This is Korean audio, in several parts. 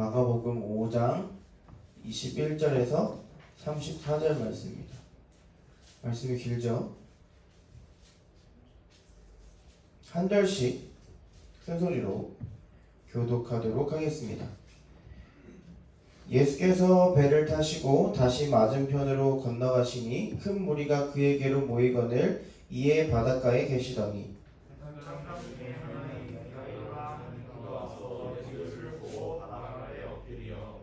마가복음 5장 21절에서 34절 말씀입니다. 말씀이 길죠? 한 절씩 큰 소리로 교독하도록 하겠습니다. 예수께서 배를 타시고 다시 맞은편으로 건너가시니 큰 무리가 그에게로 모이거늘 이에 바닷가에 계시더니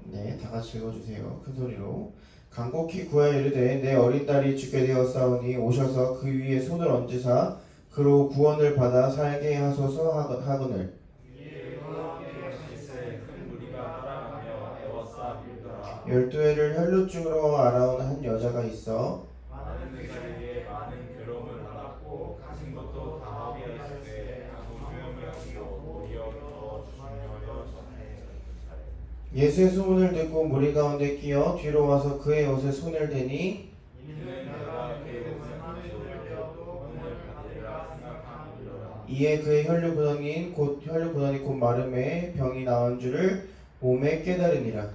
네, 다 같이 읽어주세요. 큰 소리로. 간곡히 구하여 이르되 내 어린 딸이 죽게 되었사오니 오셔서 그 위에 손을 얹으사 그로 구원을 받아 살게 하소서 하거늘. 열두 해를 혈루증으로 알아온 한 여자가 있어 많은 의사에게 많은 괴로움을 받았고 가진 것도 다 허비하였을 때 아무 소용이 없고 오히려 더 중요하여 전해. 예수의 소문을 듣고 무리 가운데 끼어 뒤로 와서 그의 옷에 손을 대니 이에 그의 혈류 근원이 곧 마름에 병이 나은 줄을 몸에 깨달으니라.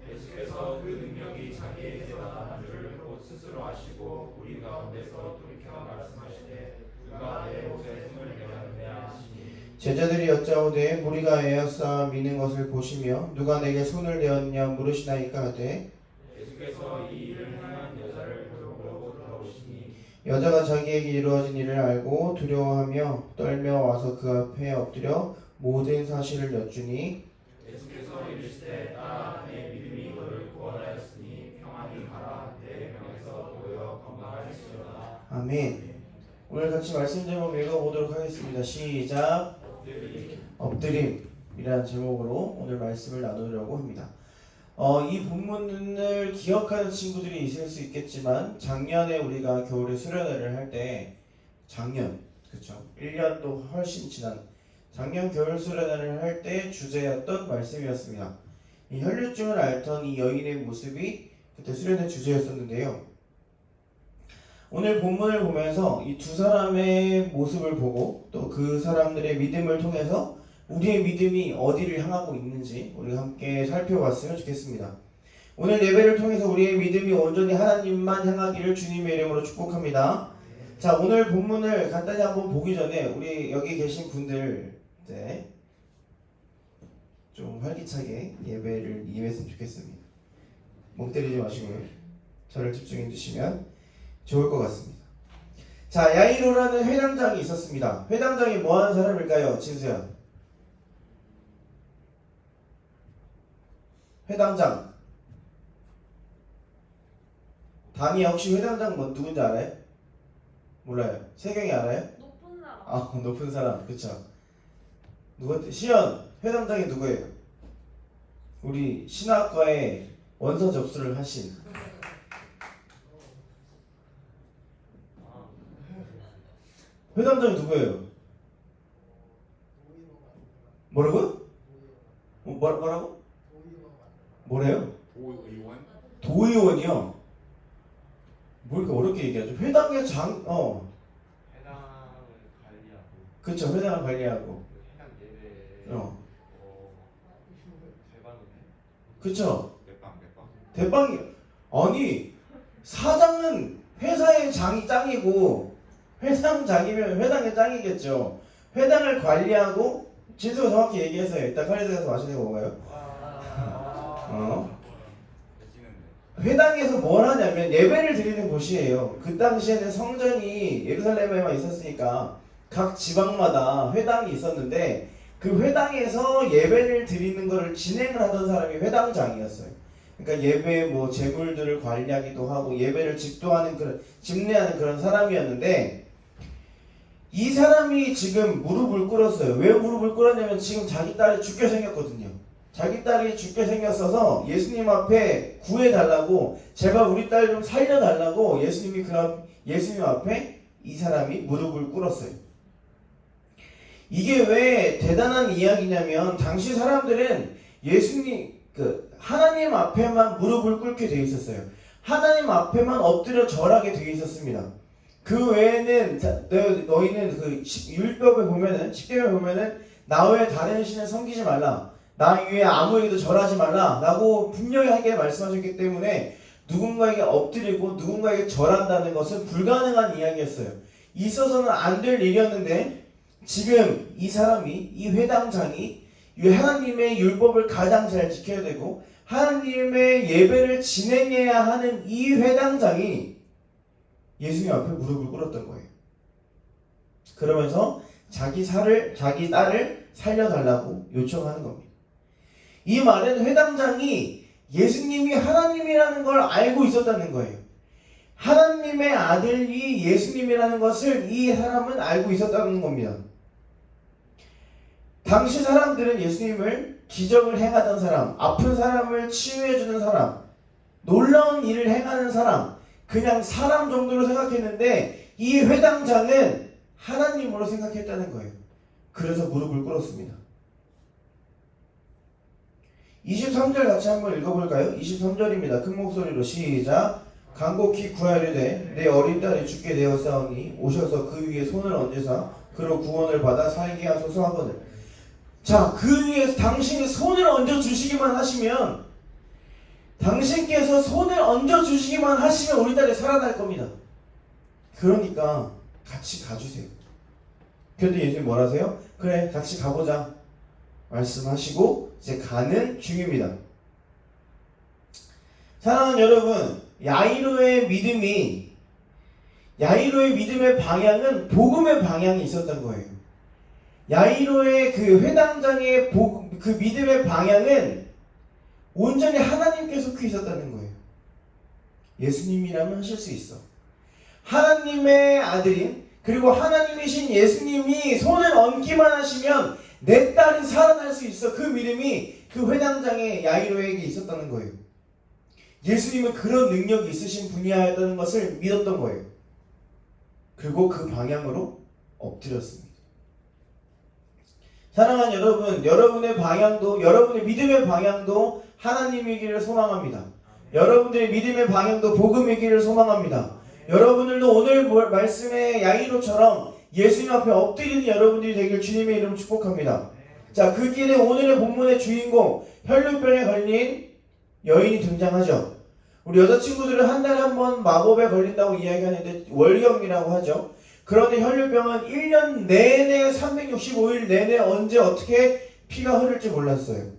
예수께서 그 능력이 자기에게 나타난 줄을 곧 스스로 아시고 우리 가운데서 돌이켜 말씀하시되 누가 내 옷에 손을 대었느냐 하시니 제자들이 여짜오되 무리가 에어싸 미는 것을 보시며 누가 내게 손을 대었느냐 물으시나이까 하되 예수께서 이 일을 행한 여자를 물어보고 돌아오시니 여자가 자기에게 이루어진 일을 알고 두려워하며 떨며 와서 그 앞에 엎드려 모든 사실을 여쭈니 예수께서 이르시되 딸아 내 믿음이 너를 구원하였으니 평안히 가라 내 병에서 고여 건강할지어다. 아멘. 오늘 같이 말씀 제목 읽어보도록 하겠습니다. 시작. 엎드림이라는 제목으로 오늘 말씀을 나누려고 합니다. 이 본문을 기억하는 친구들이 있을 수 있겠지만 작년에 우리가 겨울에 수련회를 할 때 작년, 그쵸? 1년도 훨씬 지난 작년 겨울 수련회를 할 때 주제였던 말씀이었습니다. 이 혈류증을 앓던 이 여인의 모습이 그때 수련회 주제였었는데요. 오늘 본문을 보면서 이 두 사람의 모습을 보고 또 그 사람들의 믿음을 통해서 우리의 믿음이 어디를 향하고 있는지 우리가 함께 살펴봤으면 좋겠습니다. 오늘 예배를 통해서 우리의 믿음이 온전히 하나님만 향하기를 주님의 이름으로 축복합니다. 자, 오늘 본문을 간단히 한번 보기 전에 우리 여기 계신 분들 좀 활기차게 예배를 임했으면 좋겠습니다. 멍 때리지 마시고요. 저를 집중해 주시면 좋을 것 같습니다. 자, 야이로라는 회당장이 있었습니다. 회당장이 뭐 하는 사람일까요? 진수야. 회당장. 다미야 혹시 회당장 뭐 누군지 알아요? 몰라요. 세경이 알아요? 높은 사람. 아, 높은 사람. 그쵸. 누구? 시연. 회당장이 누구예요? 우리 신학과에 원서 접수를 하신. 회당장이 누구예요? 뭐라고요? 뭐라고? 뭐래요? 도의원? 도의원이요? 뭐 이렇게 어렵게 얘기하죠? 회당의 회당을 관리하고 그쵸, 회당을 관리하고 회당 예배 대반이네. 그쵸? 대빵 대빵이 아니 사장은 회사의 장이 짱이고 회장장이면 회당의 짱이겠죠. 회당을 관리하고 진수가 정확히 얘기했어요. 이따 카레에서 가서 맛있는 거 먹어요. 회당에서 뭘 하냐면 예배를 드리는 곳이에요. 그 당시에는 성전이 예루살렘에만 있었으니까 각 지방마다 회당이 있었는데 그 회당에서 예배를 드리는 것을 진행을 하던 사람이 회당장이었어요. 그러니까 예배 뭐 재물들을 관리하기도 하고 예배를 집례하는 그런 사람이었는데 이 사람이 지금 무릎을 꿇었어요. 왜 무릎을 꿇었냐면 지금 자기 딸이 죽게 생겼거든요. 자기 딸이 죽게 생겼어서 예수님 앞에 구해달라고 제발 우리 딸 좀 살려달라고 예수님 앞에 이 사람이 무릎을 꿇었어요. 이게 왜 대단한 이야기냐면 당시 사람들은 하나님 앞에만 무릎을 꿇게 돼 있었어요. 하나님 앞에만 엎드려 절하게 돼 있었습니다. 그 외에는 너희는 그 율법에 보면은 십계명에 보면은 나 외에 다른 신을 섬기지 말라. 나 위에 아무에게도 절하지 말라 라고 분명하게 말씀하셨기 때문에 누군가에게 엎드리고 누군가에게 절한다는 것은 불가능한 이야기였어요. 있어서는 안 될 일이었는데 지금 이 사람이, 이 회당장이 하나님의 율법을 가장 잘 지켜야 되고 하나님의 예배를 진행해야 하는 이 회당장이 예수님 앞에 무릎을 꿇었던 거예요. 그러면서 자기 딸을 살려달라고 요청하는 겁니다. 이 말은 회당장이 예수님이 하나님이라는 걸 알고 있었다는 거예요. 하나님의 아들이 예수님이라는 것을 이 사람은 알고 있었다는 겁니다. 당시 사람들은 예수님을 기적을 행하던 사람, 아픈 사람을 치유해주는 사람, 놀라운 일을 행하는 사람, 그냥 사람 정도로 생각했는데 이 회당장은 하나님으로 생각했다는 거예요. 그래서 무릎을 꿇었습니다. 23절 같이 한번 읽어볼까요? 23절입니다. 큰 목소리로 시작. 간곡히 구하려되 내 어린 딸이 죽게 되었사오니 오셔서 그 위에 손을 얹으사 그로 구원을 받아 살게 하소서 하거늘. 자, 그 위에 당신이 손을 얹어 주시기만 하시면, 당신께서 손을 얹어 주시기만 하시면 우리 딸이 살아날 겁니다. 그러니까 같이 가주세요. 그런데 예수님 뭐라 하세요? 그래, 같이 가보자 말씀하시고 이제 가는 중입니다. 사랑하는 여러분, 야이로의 믿음의 방향은 복음의 방향이 있었던 거예요. 야이로의 그 회당장의 그 믿음의 방향은 온전히 하나님께 속해 있었다는 거예요. 예수님이라면 하실 수 있어. 하나님의 아들인, 그리고 하나님이신 예수님이 손을 얹기만 하시면 내 딸이 살아날 수 있어. 그 믿음이 그 회당장의 야이로에게 있었다는 거예요. 예수님은 그런 능력이 있으신 분이었다는 것을 믿었던 거예요. 그리고 그 방향으로 엎드렸습니다. 사랑하는 여러분, 여러분의 방향도, 여러분의 믿음의 방향도 하나님이기를 소망합니다. 여러분들의 믿음의 방향도 복음이기를 소망합니다. 여러분들도 오늘 말씀의 야이로처럼 예수님 앞에 엎드리는 여러분들이 되길 주님의 이름으로 축복합니다. 자, 그 길에 오늘의 본문의 주인공, 혈루병에 걸린 여인이 등장하죠. 우리 여자친구들은 한 달에 한 번 마법에 걸린다고 이야기하는데 월경이라고 하죠. 그런데 혈루병은 1년 내내 365일 내내 언제 어떻게 피가 흐를지 몰랐어요.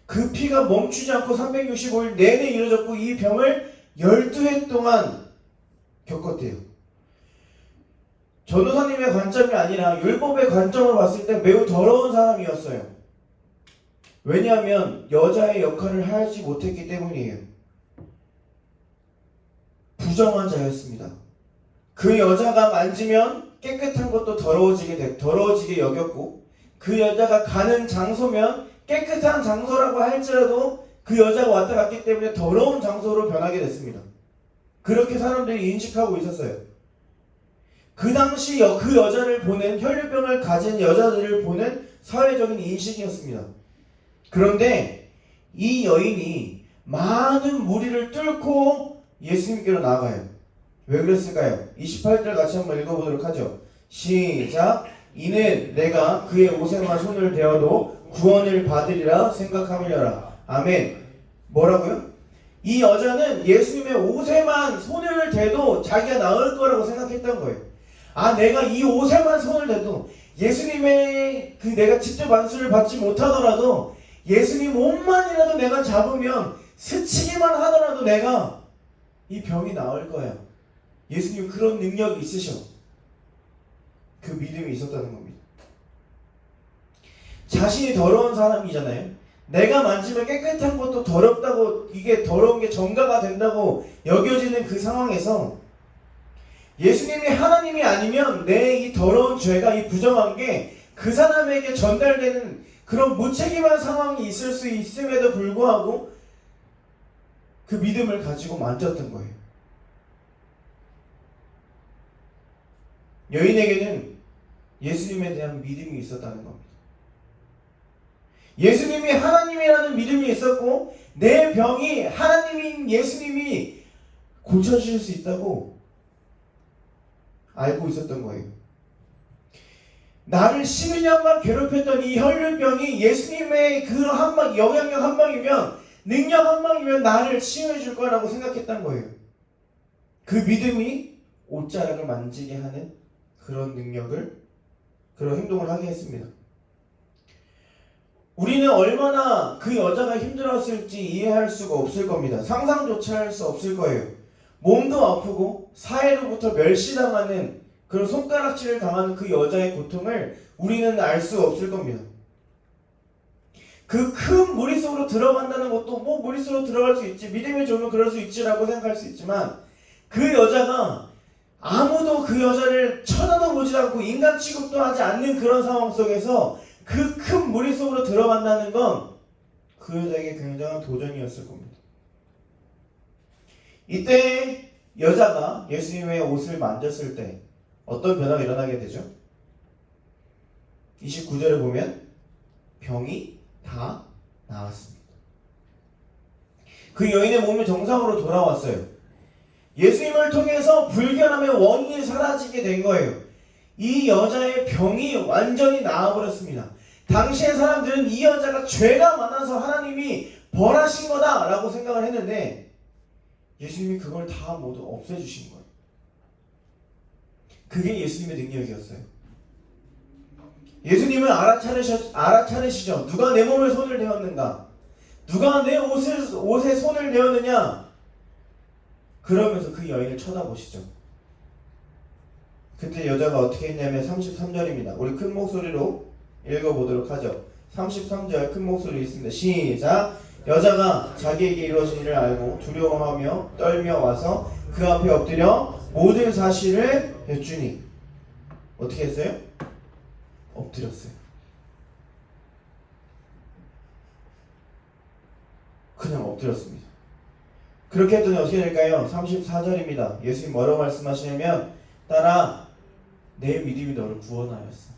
그 피가 멈추지 않고 365일 내내 이루어졌고 이 병을 12해 동안 겪었대요. 전도사님의 관점이 아니라 율법의 관점으로 봤을 때 매우 더러운 사람이었어요. 왜냐하면 여자의 역할을 하지 못했기 때문이에요. 부정한 자였습니다. 그 여자가 만지면 깨끗한 것도 더러워지게 여겼고, 그 여자가 가는 장소면 깨끗한 장소라고 할지라도 그 여자가 왔다 갔기 때문에 더러운 장소로 변하게 됐습니다. 그렇게 사람들이 인식하고 있었어요. 그 당시 그 여자를 보는, 혈류병을 가진 여자들을 보는 사회적인 인식이었습니다. 그런데 이 여인이 많은 무리를 뚫고 예수님께로 나아가요. 왜 그랬을까요? 28절 같이 한번 읽어보도록 하죠. 시작. 이는 내가 그의 옷에만 손을 대어도 구원을 받으리라 생각함이려라. 아멘. 뭐라고요? 이 여자는 예수님의 옷에만 손을 대도 자기가 나을 거라고 생각했던 거예요. 아, 내가 이 옷에만 손을 대도 예수님의 내가 직접 안수를 받지 못하더라도 예수님 옷만이라도 내가 잡으면 스치기만 하더라도 내가 이 병이 나을 거야. 예수님 그런 능력이 있으셔. 그 믿음이 있었다는 겁니다. 자신이 더러운 사람이잖아요. 내가 만지면 깨끗한 것도 더럽다고, 이게 더러운 게 정가가 된다고 여겨지는 그 상황에서 예수님이 하나님이 아니면 내 이 더러운 죄가, 이 부정한 게 그 사람에게 전달되는 그런 무책임한 상황이 있을 수 있음에도 불구하고 그 믿음을 가지고 만졌던 거예요. 여인에게는 예수님에 대한 믿음이 있었다는 겁니다. 예수님이 하나님이라는 믿음이 있었고 내 병이 하나님인 예수님이 고쳐주실 수 있다고 알고 있었던 거예요. 나를 12년간 괴롭혔던 이 혈류병이 예수님의 그 한 방, 영향력 한 방이면, 능력 한 방이면 나를 치유해 줄 거라고 생각했던 거예요. 그 믿음이 옷자락을 만지게 하는 그런 능력을, 그런 행동을 하게 했습니다. 우리는 얼마나 그 여자가 힘들었을지 이해할 수가 없을 겁니다. 상상조차 할 수 없을 거예요. 몸도 아프고 사회로부터 멸시당하는 그런 손가락질을 당하는 그 여자의 고통을 우리는 알 수 없을 겁니다. 그 큰 무리 속으로 들어간다는 것도 뭐 무리 속으로 들어갈 수 있지, 믿음이 좋으면 그럴 수 있지라고 생각할 수 있지만, 그 여자가 아무도 그 여자를 쳐다도 보지 않고 인간 취급도 하지 않는 그런 상황 속에서 그 큰 무리 속으로 들어간다는 건 그 여자에게 굉장한 도전이었을 겁니다. 이때 여자가 예수님의 옷을 만졌을 때 어떤 변화가 일어나게 되죠? 29절을 보면 병이 다 나았습니다. 그 여인의 몸이 정상으로 돌아왔어요. 예수님을 통해서 불결함의 원인이 사라지게 된 거예요. 이 여자의 병이 완전히 나아버렸습니다. 당시의 사람들은 이 여자가 죄가 많아서 하나님이 벌하신 거다라고 생각을 했는데, 예수님이 그걸 다 모두 없애주신 거예요. 그게 예수님의 능력이었어요. 예수님은 알아차리시죠. 누가 내 몸에 손을 대었는가? 누가 내 옷에 손을 대었느냐? 그러면서 그 여인을 쳐다보시죠. 그때 여자가 어떻게 했냐면 33절입니다. 우리 큰 목소리로 읽어보도록 하죠. 33절 큰 목소리 있습니다. 시작! 여자가 자기에게 이루어진 일을 알고 두려워하며 떨며 와서 그 앞에 엎드려 모든 사실을 여쭈니. 어떻게 했어요? 엎드렸어요. 그냥 엎드렸습니다. 그렇게 했더니 어떻게 될까요? 34절입니다. 예수님 뭐라고 말씀하시냐면, 딸아, 내 믿음이 너를 구원하였어.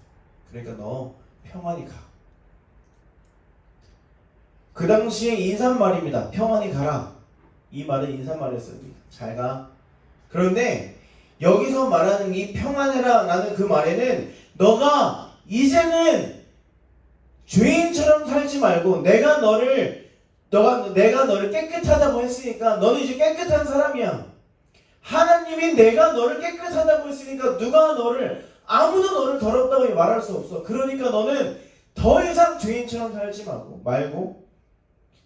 그러니까 너 평안히 가. 그 당시에 인사말입니다. 평안히 가라. 이 말은 인사말이었습니다. 잘 가. 그런데 여기서 말하는 이 평안해라 라는 그 말에는, 너가 이제는 죄인처럼 살지 말고 내가 너를 깨끗하다고 했으니까 너는 이제 깨끗한 사람이야. 하나님이 내가 너를 깨끗하다고 했으니까 아무도 너를 더럽다고 말할 수 없어. 그러니까 너는 더 이상 죄인처럼 살지 말고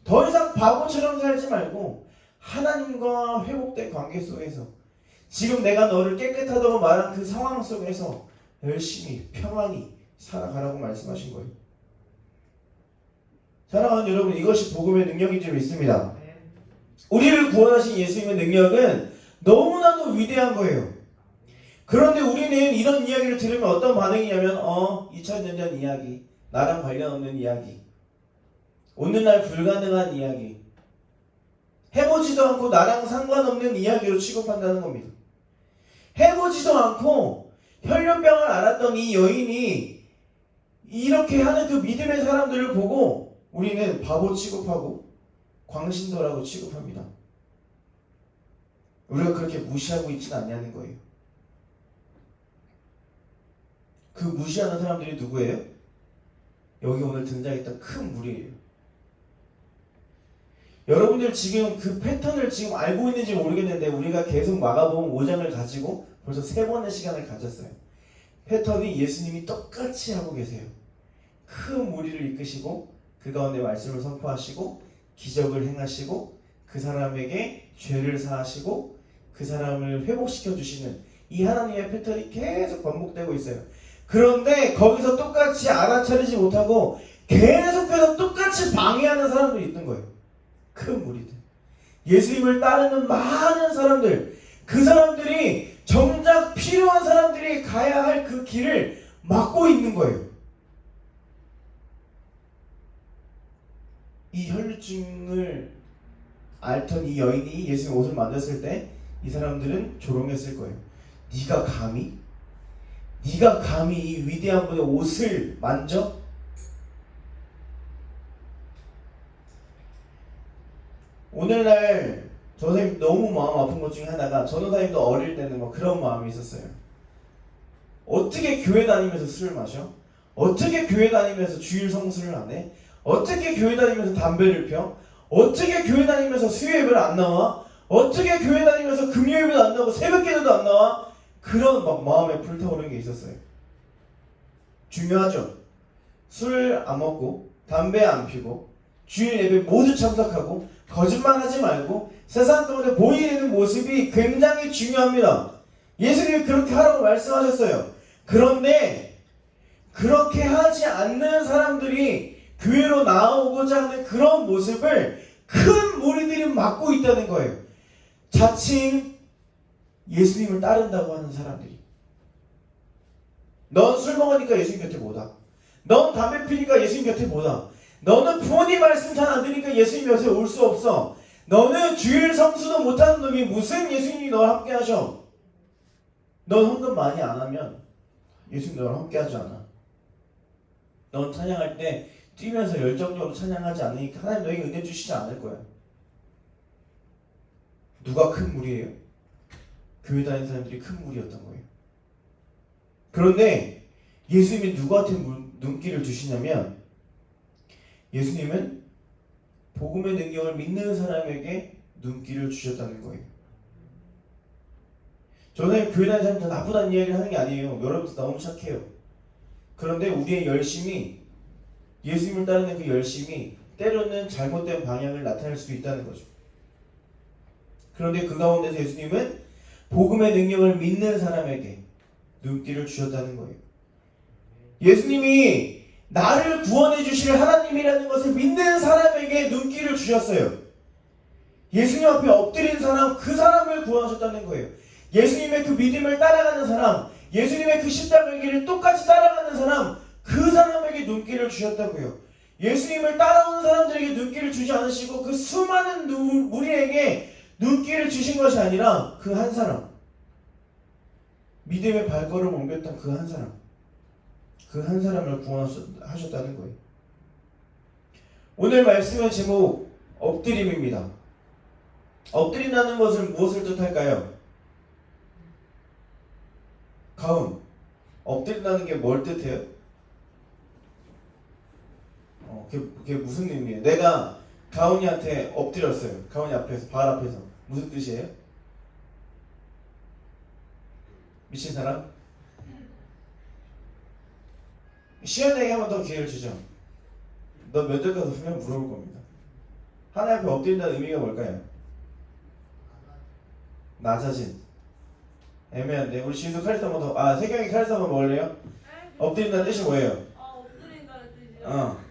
더 이상 바보처럼 살지 말고 하나님과 회복된 관계 속에서 지금 내가 너를 깨끗하다고 말한 그 상황 속에서 열심히 평안히 살아가라고 말씀하신 거예요. 사랑하는 여러분, 이것이 복음의 능력인 줄 믿습니다. 우리를 구원하신 예수님의 능력은 너무나도 위대한 거예요. 그런데 우리는 이런 이야기를 들으면 어떤 반응이냐면 2000년 전 이야기, 나랑 관련 없는 이야기, 오늘날 불가능한 이야기, 해보지도 않고 나랑 상관없는 이야기로 취급한다는 겁니다. 해보지도 않고 혈류병을 앓았던 이 여인이 이렇게 하는 그 믿음의 사람들을 보고 우리는 바보 취급하고 광신도라고 취급합니다. 우리가 그렇게 무시하고 있지는 않냐는 거예요. 그 무시하는 사람들이 누구예요? 여기 오늘 등장했던 큰 무리예요. 여러분들 지금 그 패턴을 지금 알고 있는지 모르겠는데, 우리가 계속 마가복음 5장을 가지고 벌써 3번의 시간을 가졌어요. 패턴이 예수님이 똑같이 하고 계세요. 큰 무리를 이끄시고 그 가운데 말씀을 선포하시고 기적을 행하시고 그 사람에게 죄를 사하시고 그 사람을 회복시켜 주시는 이 하나님의 패턴이 계속 반복되고 있어요. 그런데 거기서 똑같이 알아차리지 못하고 계속해서 똑같이 방해하는 사람들이 있는 거예요. 큰 무리들, 예수님을 따르는 많은 사람들, 그 사람들이 정작 필요한 사람들이 가야 할 그 길을 막고 있는 거예요. 이 혈루증을 앓던 이 여인이 예수님 옷을 만졌을 때 이 사람들은 조롱했을 거예요. 네가 감히 이 위대한 분의 옷을 만져? 오늘날 전사님 너무 마음 아픈 것 중에 하나가, 전도사님도 어릴 때는 막 그런 마음이 있었어요. 어떻게 교회 다니면서 술을 마셔? 어떻게 교회 다니면서 주일 성수를 안 해? 어떻게 교회 다니면서 담배를 펴? 어떻게 교회 다니면서 수요 예배를 안 나와? 어떻게 교회 다니면서 금요 예배도 안 나오고 새벽 기도도 안 나와? 그런 막 마음에 불타오르는 게 있었어요. 중요하죠. 술 안 먹고 담배 안 피고 주일 예배 모두 참석하고 거짓말하지 말고 세상 가운데 보이는 모습이 굉장히 중요합니다. 예수님이 그렇게 하라고 말씀하셨어요. 그런데 그렇게 하지 않는 사람들이 교회로 나오고자 하는 그런 모습을 큰 무리들이 맡고 있다는 거예요. 자칭 예수님을 따른다고 하는 사람들이. 넌 술 먹으니까 예수님 곁에 못 와. 넌 담배 피니까 예수님 곁에 못 와. 너는 부모님 말씀 잘 안 들으니까 예수님 곁에 올 수 없어. 너는 주일 성수도 못하는 놈이 무슨 예수님이 너와 함께 하셔? 넌 헌금 많이 안 하면 예수님 너랑 함께 하지 않아. 넌 찬양할 때 뛰면서 열정적으로 찬양하지 않으니까 하나님 너에게 은혜 주시지 않을 거야. 누가 큰 무리예요? 교회 다니는 사람들이 큰 무리였던 거예요. 그런데 예수님이 누구한테 눈길을 주시냐면 예수님은 복음의 능력을 믿는 사람에게 눈길을 주셨다는 거예요. 저는 교회 다니는 사람들 나쁘다는 이야기를 하는 게 아니에요. 여러분도 너무 착해요. 그런데 우리의 열심이, 예수님을 따르는 그 열심이 때로는 잘못된 방향을 나타낼 수도 있다는 거죠. 그런데 그 가운데서 예수님은 복음의 능력을 믿는 사람에게 눈길을 주셨다는 거예요. 예수님이 나를 구원해 주실 하나님이라는 것을 믿는 사람에게 눈길을 주셨어요. 예수님 앞에 엎드린 사람, 그 사람을 구원하셨다는 거예요. 예수님의 그 믿음을 따라가는 사람, 예수님의 그 십자가의 길을 똑같이 따라가는 사람, 그 사람에게 눈길을 주셨다고요. 예수님을 따라오는 사람들에게 눈길을 주지 않으시고 그 수많은 무리에게 눈길을 주신 것이 아니라 그 한 사람, 믿음의 발걸음을 옮겼던 그 한 사람, 그 한 사람을 구원하셨다는 거예요. 오늘 말씀의 제목 엎드림입니다. 엎드린다는 것은 무엇을 뜻할까요? 가운. 엎드린다는 게 뭘 뜻해요? 그게 무슨 의미예요? 내가 가훈이한테 엎드렸어요. 가훈이 앞에서, 발 앞에서. 무슨 뜻이에요? 미친 사람? 시연에게 한 번 더 기회를 주죠. 너 면접 가서 분명 물어볼 겁니다. 하나님 앞에 엎드린다는 의미가 뭘까요? 낮아진. 애매한데 우리 지수 카리스마 한번 더. 세경이 카리스마 한번 먹을래요? 엎드린다는 뜻이 뭐예요? 엎드린다는 뜻이요?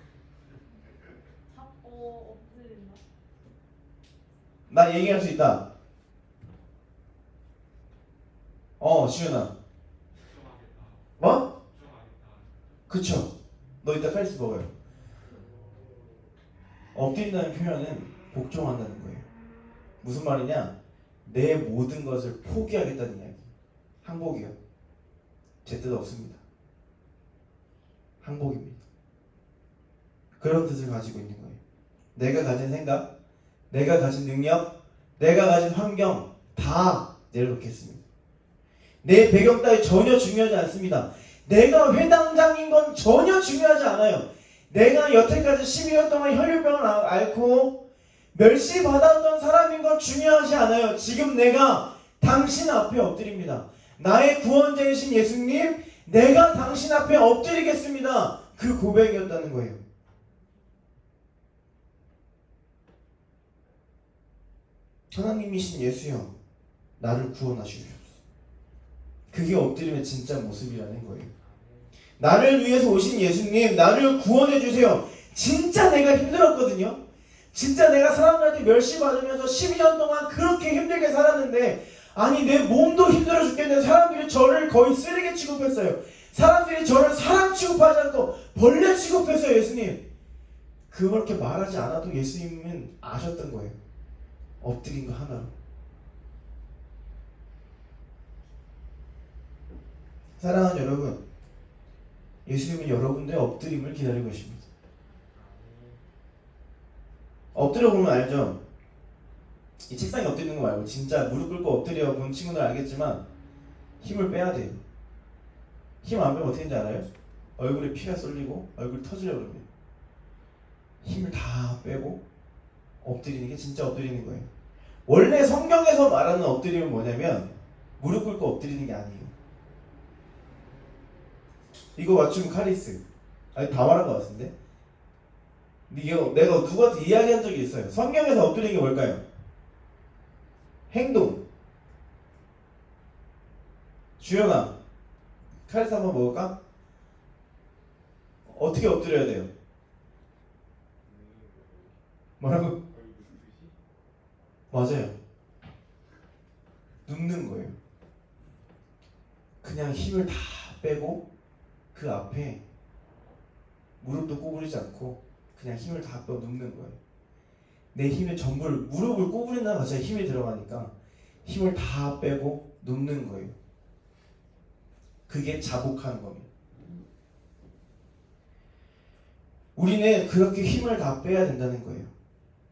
잡고 엎드린다. 나 얘기할 수 있다. 지훈아. 뭐? 그쵸. 너 이따 카리스 먹어요. 엎드린다는 표현은 복종한다는 거예요. 무슨 말이냐? 내 모든 것을 포기하겠다는 이야기. 항복이요. 제 뜻 없습니다. 항복입니다. 그런 뜻을 가지고 있는 거예요. 내가 가진 생각, 내가 가진 능력, 내가 가진 환경 다 내려놓겠습니다. 내 배경 따위 전혀 중요하지 않습니다. 내가 회당장인 건 전혀 중요하지 않아요. 내가 여태까지 12년 동안 혈류병을 앓고 멸시받았던 사람인 건 중요하지 않아요. 지금 내가 당신 앞에 엎드립니다. 나의 구원자이신 예수님, 내가 당신 앞에 엎드리겠습니다. 그 고백이었다는 거예요. 하나님이신 예수여, 나를 구원하시옵소서. 그게 엎드림의 진짜 모습이라는 거예요. 나를 위해서 오신 예수님, 나를 구원해 주세요. 진짜 내가 힘들었거든요. 진짜 내가 사람들한테 멸시받으면서 12년 동안 그렇게 힘들게 살았는데, 아니 내 몸도 힘들어 죽겠는데 사람들이 저를 거의 쓰레기 취급했어요. 사람들이 저를 사람 취급하지 않고 벌레 취급했어요. 예수님. 그렇게 말하지 않아도 예수님은 아셨던 거예요. 엎드린 거 하나로. 사랑하는 여러분, 예수님은 여러분들의 엎드림을 기다리고 계십니다. 엎드려 보면 알죠? 이 책상에 엎드리는 거 말고 진짜 무릎 꿇고 엎드려 본 친구들 알겠지만 힘을 빼야 돼요. 힘 안 빼면 어떻게 되는지 알아요? 얼굴에 피가 쏠리고 얼굴이 터지려고 그러네요. 힘을 다 빼고 엎드리는 게 진짜 엎드리는 거예요. 원래 성경에서 말하는 엎드림은 뭐냐면 무릎 꿇고 엎드리는 게 아니에요. 이거 맞춤 카리스. 아니 다 말한 것 같은데. 이거 내가 누구한테 이야기한 적이 있어요. 성경에서 엎드리는 게 뭘까요? 행동. 주연아, 카리스 한번 먹을까? 어떻게 엎드려야 돼요? 뭐라고? 맞아요. 눕는 거예요. 그냥 힘을 다 빼고 그 앞에 무릎도 꼬부리지 않고 그냥 힘을 다 빼고 눕는 거예요. 내 힘의 전부를 무릎을 꼬부린다는 자체에 힘이 들어가니까 힘을 다 빼고 눕는 거예요. 그게 자복하는 겁니다. 우리는 그렇게 힘을 다 빼야 된다는 거예요.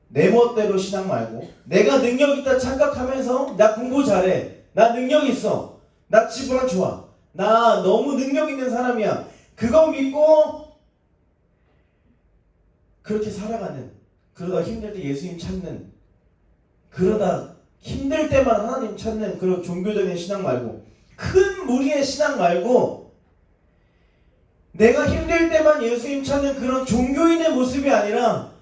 내 멋대로 신앙 말고 내가 능력 있다 착각하면서 나 공부 잘해, 나 능력 있어, 나 지구랑 좋아, 나 너무 능력 있는 사람이야, 그거 믿고 그렇게 살아가는, 그러다 힘들 때 예수님 찾는, 그러다 힘들 때만 하나님 찾는 그런 종교적인 신앙 말고, 큰 무리의 신앙 말고, 내가 힘들 때만 예수님 찾는 그런 종교인의 모습이 아니라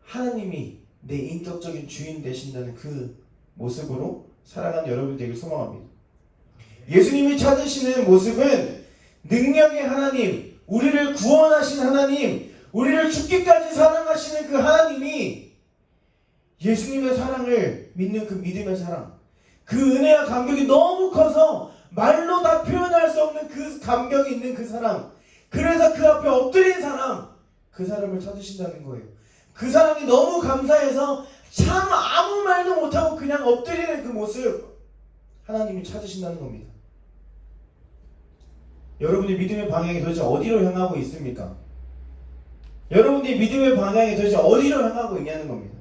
하나님이 내 인격적인 주인 되신다는 그 모습으로 살아가는 여러분 되길 소망합니다. 예수님이 찾으시는 모습은 능력의 하나님, 우리를 구원하신 하나님, 우리를 죽기까지 사랑하시는 그 하나님이 예수님의 사랑을 믿는 그 믿음의 사랑, 그 은혜와 감격이 너무 커서 말로 다 표현할 수 없는 그 감격이 있는 그 사람, 그래서 그 앞에 엎드린 사람, 그 사람을 찾으신다는 거예요. 그 사람이 너무 감사해서 참 아무 말도 못하고 그냥 엎드리는 그 모습, 하나님이 찾으신다는 겁니다. 여러분의 믿음의 방향이 도대체 어디로 향하고 있습니까? 여러분의 믿음의 방향이 도대체 어디로 향하고 있냐는 겁니다.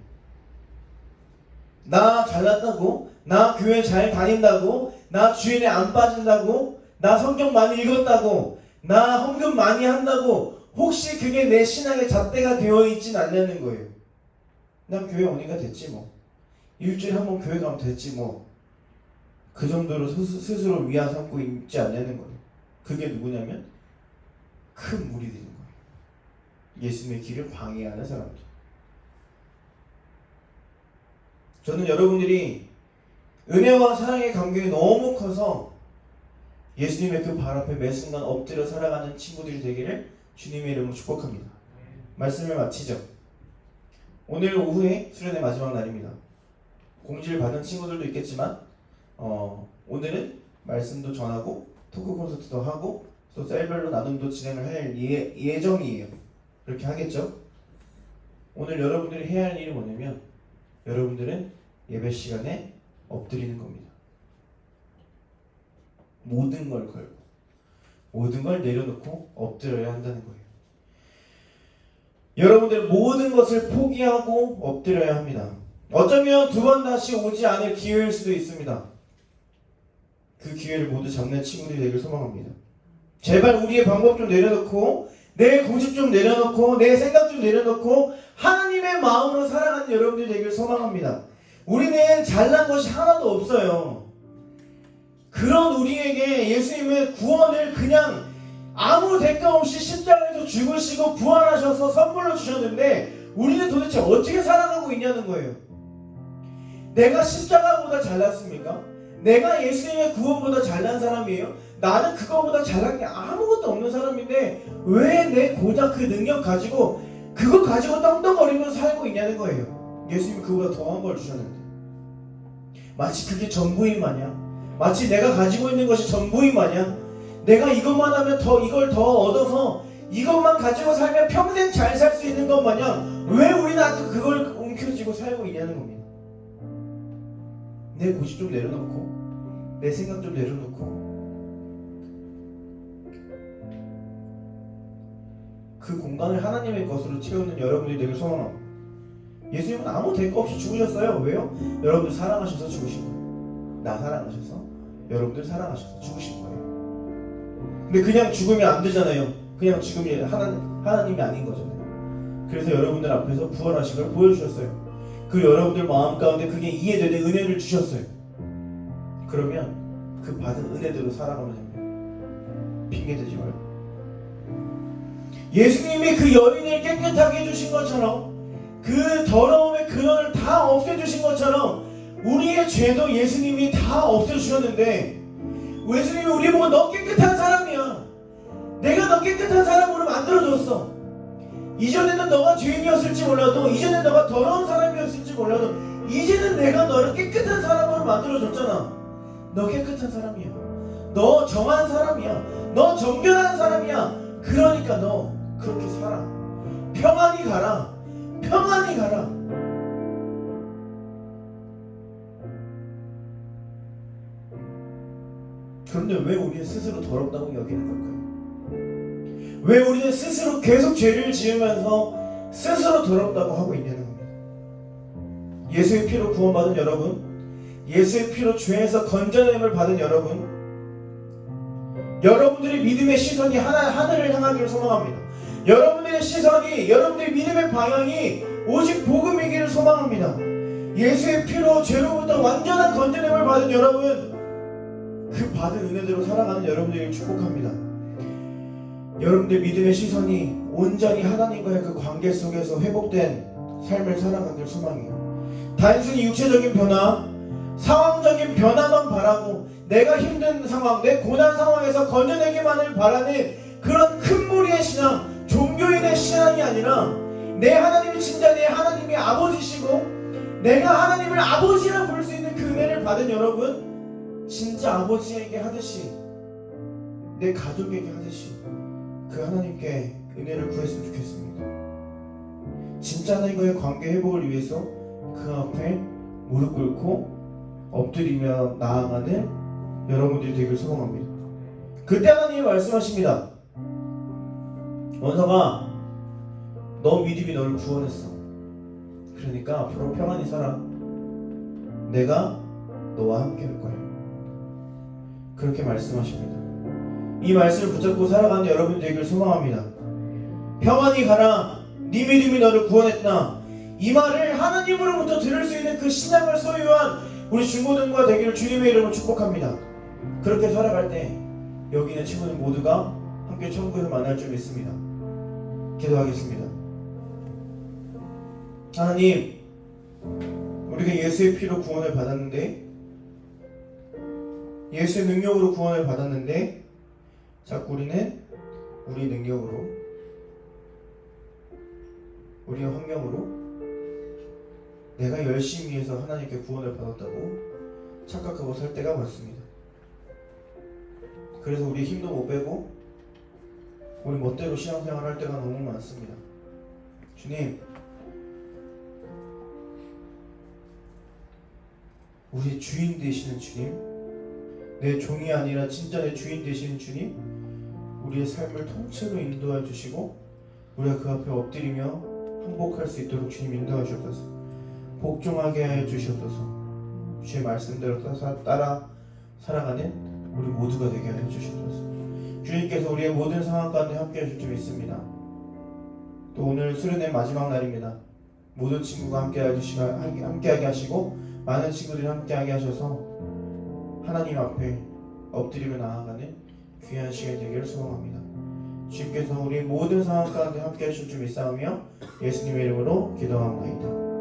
나 잘났다고, 나 교회 잘 다닌다고, 나 주일에 안 빠진다고, 나 성경 많이 읽었다고, 나 헌금 많이 한다고 혹시 그게 내 신앙의 잣대가 되어 있진 않냐는 거예요. 난 교회 오니까 됐지 뭐, 일주일에 한 번 교회 가면 됐지 뭐, 그 정도로 스스로 위안 삼고 있지 않냐는 거예요. 그게 누구냐면 큰 무리들인 거예요. 예수님의 길을 방해하는 사람들. 저는 여러분들이 은혜와 사랑의 감격이 너무 커서 예수님의 그 발 앞에 매 순간 엎드려 살아가는 친구들이 되기를 주님의 이름으로 축복합니다. 말씀을 마치죠. 오늘 오후에 수련의 마지막 날입니다. 공지를 받은 친구들도 있겠지만 오늘은 말씀도 전하고 토크 콘서트도 하고 또 셀별로 나눔도 진행을 할 예정이에요. 그렇게 하겠죠. 오늘 여러분들이 해야 할 일이 뭐냐면 여러분들은 예배 시간에 엎드리는 겁니다. 모든 걸 걸고 모든 걸 내려놓고 엎드려야 한다는 거예요. 여러분들 모든 것을 포기하고 엎드려야 합니다. 어쩌면 두 번 다시 오지 않을 기회일 수도 있습니다. 그 기회를 모두 잡는 친구들이 되길 소망합니다. 제발 우리의 방법 좀 내려놓고 내 고집 좀 내려놓고 내 생각 좀 내려놓고 하나님의 마음으로 살아가는 여러분들이 되길 소망합니다. 우리는 잘난 것이 하나도 없어요. 그런 우리에게 예수님은 구원을 그냥 아무 대가 없이 십자가에서 죽으시고 부활하셔서 선물로 주셨는데 우리는 도대체 어떻게 살아가고 있냐는 거예요. 내가 십자가보다 잘났습니까? 내가 예수님의 구원보다 잘난 사람이에요? 나는 그거보다 잘난 게 아무것도 없는 사람인데 왜 내 고작 그 능력 가지고 그거 가지고 떵떵거리면서 살고 있냐는 거예요. 예수님이 그거보다 더한 걸 주셨는데 마치 그게 전부인 마냥, 마치 내가 가지고 있는 것이 전부인 마냥, 내가 이것만 하면 이걸 더 얻어서 이것만 가지고 살면 평생 잘 살 수 있는 것 마냥 왜 우리는 아직도 그걸 움켜쥐고 살고 있냐는 겁니다. 내 고집 좀 내려놓고 내 생각 좀 내려놓고 그 공간을 하나님의 것으로 채우는 여러분들이 되길 소망합니다. 예수님은 아무 대가 없이 죽으셨어요. 왜요? 여러분들 사랑하셔서 죽으신 거예요. 나 사랑하셔서 여러분들 사랑하셔서 죽으신 거예요. 근데 그냥 죽으면 안 되잖아요. 그냥 죽으면 하나님이 아닌 거잖아요. 그래서 여러분들 앞에서 부활하신 걸 보여주셨어요. 그 여러분들 마음 가운데 그게 이해되는 은혜를 주셨어요. 그러면 그 받은 은혜대로 살아가면 됩니다. 핑계대지 말고. 예수님이 그 여인을 깨끗하게 해주신 것처럼, 그 더러움의 근원을 다 없애주신 것처럼 우리의 죄도 예수님이 다 없애주셨는데, 예수님이 우리 보고 너 깨끗한 사람이야, 내가 너 깨끗한 사람으로 만들어줬어. 이전에는 너가 죄인이었을지 몰라도, 이전에 너가 더러운 사람이었을지 몰라도, 이제는 내가 너를 깨끗한 사람으로 만들어줬잖아. 너 깨끗한 사람이야, 너 정한 사람이야, 너 정결한 사람이야. 그러니까 너 그렇게 살아. 평안히 가라, 평안히 가라. 그런데 왜 우리는 스스로 더럽다고 여기는 걸까요? 왜 우리는 스스로 계속 죄를 지으면서 스스로 더럽다고 하고 있냐는 겁니다. 예수의 피로 구원받은 여러분, 예수의 피로 죄에서 건져냄을 받은 여러분, 여러분들의 믿음의 시선이 하늘을 향하기를 소망합니다. 여러분들의 시선이, 여러분들의 믿음의 방향이 오직 복음이기를 소망합니다. 예수의 피로 죄로부터 완전한 건져냄을 받은 여러분, 그 받은 은혜대로 살아가는 여러분들을 축복합니다. 여러분들 믿음의 시선이 온전히 하나님과의 그 관계 속에서 회복된 삶을 살아가길 소망해요. 단순히 육체적인 변화, 상황적인 변화만 바라고 내가 힘든 상황, 내 고난 상황에서 건져내기만을 바라는 그런 큰 무리의 신앙, 종교인의 신앙이 아니라, 내 하나님이 진짜 내 하나님이 아버지시고 내가 하나님을 아버지라 부를 수 있는 그 은혜를 받은 여러분, 진짜 아버지에게 하듯이, 내 가족에게 하듯이 그 하나님께 은혜를 구했으면 좋겠습니다. 진짜 하나님과의 관계 회복을 위해서 그 앞에 무릎 꿇고 엎드리며 나아가는 여러분들이 되길 소망합니다. 그때 하나님이 말씀하십니다. 원서가, 너 믿음이 너를 구원했어. 그러니까 앞으로 평안히 살아. 내가 너와 함께 할 거야. 그렇게 말씀하십니다. 이 말씀을 붙잡고 살아가는 여러분 되길 소망합니다. 평안히 가라, 네 믿음이 너를 구원했다. 이 말을 하나님으로부터 들을 수 있는 그 신앙을 소유한 우리 중고등과 되기를 주님의 이름으로 축복합니다. 그렇게 살아갈 때 여기 있는 친구들 모두가 함께 천국에서 만날 줄 믿습니다. 기도하겠습니다. 하나님, 우리가 예수의 피로 구원을 받았는데, 예수의 능력으로 구원을 받았는데, 자꾸 우리는 우리 능력으로, 우리의 환경으로, 내가 열심히 해서 하나님께 구원을 받았다고 착각하고 살 때가 많습니다. 그래서 우리 힘도 못 빼고 우리 멋대로 신앙생활 할 때가 너무 많습니다. 주님, 우리의 주인 되시는 주님, 내 종이 아니라 진짜 내 주인 되시는 주님, 우리의 삶을 통째로 인도해 주시고 우리가 그 앞에 엎드리며 항복할 수 있도록 주님 인도해 주옵소서. 복종하게 해 주시옵소서. 주의 말씀대로 따라 살아가는 우리 모두가 되게 해 주시옵소서. 주님께서 우리의 모든 상황 가운데 함께 하실 줄 믿습니다. 또 오늘 수련회 마지막 날입니다. 모든 친구가 함께하게 하시고 많은 친구들이 함께하게 하셔서 하나님 앞에 엎드리며 나아가는 귀한 시간이 되기를 소망합니다. 주님께서 우리 모든 상황 가운데 함께 하실 줄 믿사오며 예수님의 이름으로 기도합니다.